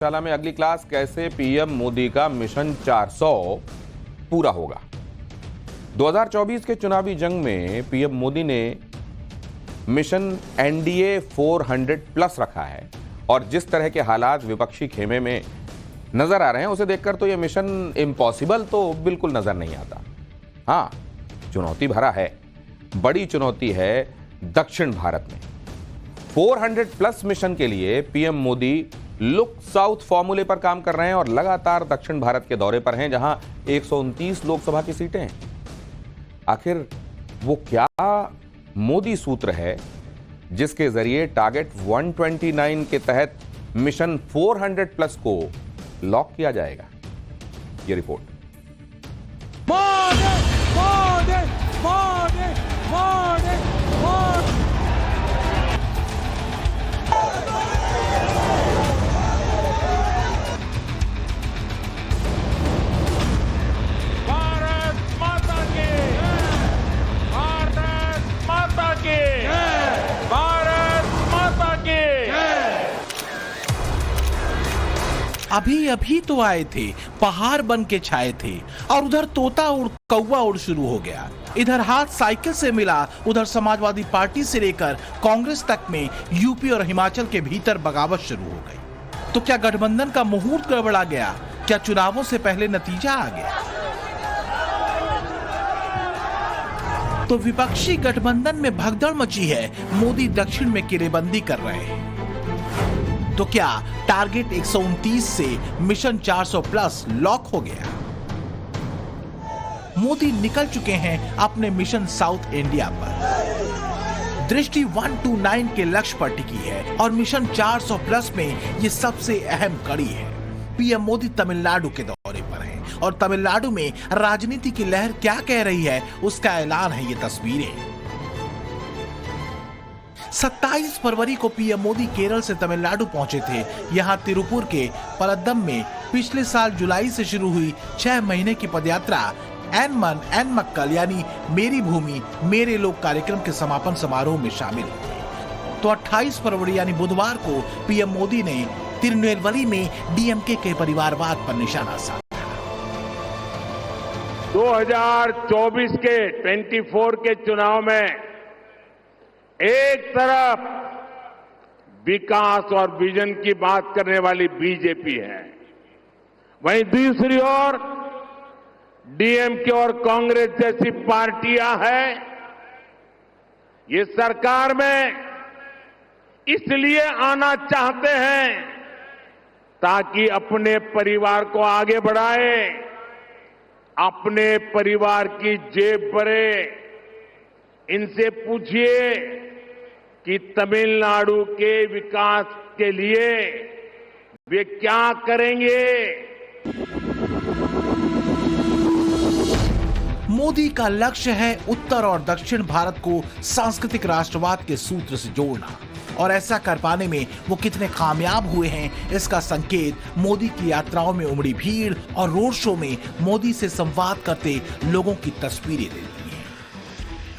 शाला में अगली क्लास कैसे पीएम मोदी का मिशन 400 पूरा होगा। 2024 के चुनावी जंग में पीएम मोदी ने मिशन एनडीए 400 प्लस रखा है और जिस तरह के हालात विपक्षी खेमे में नजर आ रहे हैं उसे देखकर तो यह मिशन इम्पॉसिबल तो बिल्कुल नजर नहीं आता। हाँ, चुनौती भरा है, बड़ी चुनौती है दक्षिण भारत में। 400 प्लस मिशन के लिए पीएम मोदी लुक साउथ फॉर्मूले पर काम कर रहे हैं और लगातार दक्षिण भारत के दौरे पर हैं जहां 129 लोकसभा की सीटें हैं। आखिर वो क्या मोदी सूत्र है जिसके जरिए टारगेट 129 के तहत मिशन 400 प्लस को लॉक किया जाएगा? ये रिपोर्ट। मोदी, मोदी, मोदी, मोदी, मोदी। अभी अभी तो आए थे, पहाड़ बन के छाए थे और उधर तोता उड़ कौवा उड़ शुरू हो गया। इधर हाथ साइकिल से मिला, उधर समाजवादी पार्टी से लेकर कांग्रेस तक में यूपी और हिमाचल के भीतर बगावत शुरू हो गई। तो क्या गठबंधन का मुहूर्त गड़बड़ा गया? क्या चुनावों से पहले नतीजा आ गया? तो विपक्षी गठबंधन में भगदड़ मची है। मोदी दक्षिण में किलेबंदी कर रहे हैं। तो क्या टारगेट 129 से मिशन 400 प्लस लॉक हो गया? मोदी निकल चुके हैं अपने मिशन साउथ इंडिया पर। दृष्टि 129 के लक्ष्य पर टिकी है और मिशन 400 प्लस में ये सबसे अहम कड़ी है। पीएम मोदी तमिलनाडु के दौरे पर हैं और तमिलनाडु में राजनीति की लहर क्या कह रही है उसका ऐलान है ये तस्वीरें। 27 फरवरी को पीएम मोदी केरल से तमिलनाडु पहुंचे थे। यहां तिरुपुर के पलद्दम में पिछले साल जुलाई से शुरू हुई 6 महीने की पदयात्रा एन मन एन मक्कल यानी मेरी भूमि मेरे लोग कार्यक्रम के समापन समारोह में शामिल हुई। तो 28 फरवरी यानी बुधवार को पीएम मोदी ने तिरुनेलवेली में डीएमके के परिवारवाद पर निशाना साधा। 2024 के 24 के चुनाव में एक तरफ विकास और विजन की बात करने वाली बीजेपी है, वहीं दूसरी ओर डीएमके और कांग्रेस जैसी पार्टियां हैं। ये सरकार में इसलिए आना चाहते हैं ताकि अपने परिवार को आगे बढ़ाए, अपने परिवार की जेब भरे। इनसे पूछिए कि तमिलनाडु के विकास के लिए वे क्या करेंगे। मोदी का लक्ष्य है उत्तर और दक्षिण भारत को सांस्कृतिक राष्ट्रवाद के सूत्र से जोड़ना और ऐसा कर पाने में वो कितने कामयाब हुए हैं इसका संकेत मोदी की यात्राओं में उमड़ी भीड़ और रोड शो में मोदी से संवाद करते लोगों की तस्वीरें देती हैं।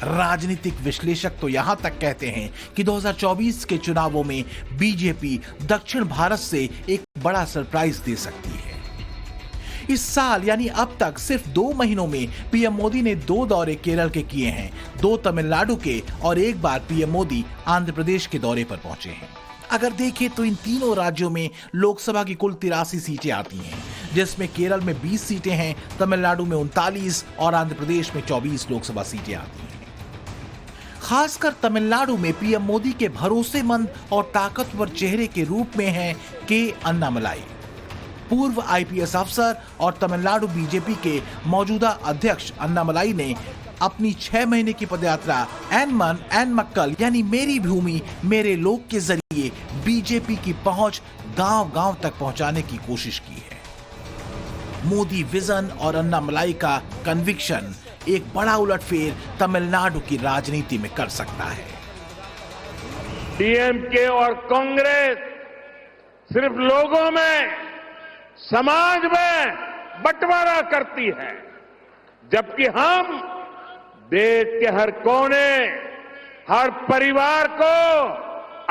राजनीतिक विश्लेषक तो यहां तक कहते हैं कि 2024 के चुनावों में बीजेपी दक्षिण भारत से एक बड़ा सरप्राइज दे सकती है। इस साल यानी अब तक सिर्फ 2 महीनों में पीएम मोदी ने 2 दौरे केरल के किए हैं, 2 तमिलनाडु के और एक बार पीएम मोदी आंध्र प्रदेश के दौरे पर पहुंचे हैं। अगर देखें तो इन तीनों राज्यों में लोकसभा की कुल 83 सीटें आती हैं, जिसमें केरल में 20 सीटें हैं, तमिलनाडु में 39 और आंध्र प्रदेश में 24 लोकसभा सीटें आती हैं। खासकर तमिलनाडु में पीएम मोदी के भरोसेमंद और ताकतवर चेहरे के रूप में हैं के अन्नामलाई, पूर्व आईपीएस अफसर और तमिलनाडु बीजेपी के मौजूदा अध्यक्ष अन्नामलाई ने अपनी 6 महीने की पदयात्रा एन मन एन मक्कल यानी मेरी भूमि मेरे लोग के जरिए बीजेपी की पहुंच गांव-गांव तक पहुंचाने की कोशिश की है। मोदी विजन और अन्नामलाई का कन्विक्शन एक बड़ा उलटफेर तमिलनाडु की राजनीति में कर सकता है। डीएमके और कांग्रेस सिर्फ लोगों में, समाज में बंटवारा करती है, जबकि हम देश के हर कोने, हर परिवार को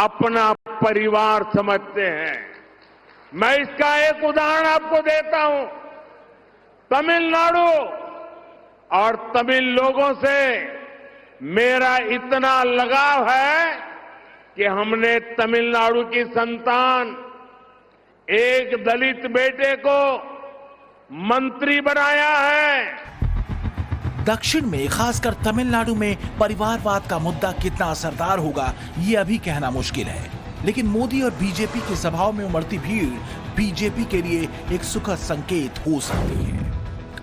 अपना परिवार समझते हैं। मैं इसका एक उदाहरण आपको देता हूं। तमिलनाडु और तमिल लोगों से मेरा इतना लगाव है कि हमने तमिलनाडु की संतान एक दलित बेटे को मंत्री बनाया है। दक्षिण में, खासकर तमिलनाडु में परिवारवाद का मुद्दा कितना असरदार होगा ये अभी कहना मुश्किल है, लेकिन मोदी और बीजेपी की सभाओं में उमड़ती भीड़ बीजेपी के लिए एक सुखद संकेत हो सकती है।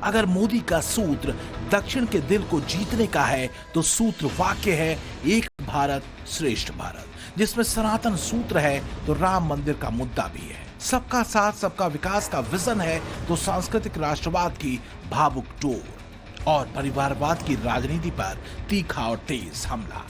अगर मोदी का सूत्र दक्षिण के दिल को जीतने का है तो सूत्र वाक्य है एक भारत श्रेष्ठ भारत, जिसमें सनातन सूत्र है तो राम मंदिर का मुद्दा भी है, सबका साथ सबका विकास का विजन है तो सांस्कृतिक राष्ट्रवाद की भावुक टोर और परिवारवाद की राजनीति पर तीखा और तेज हमला।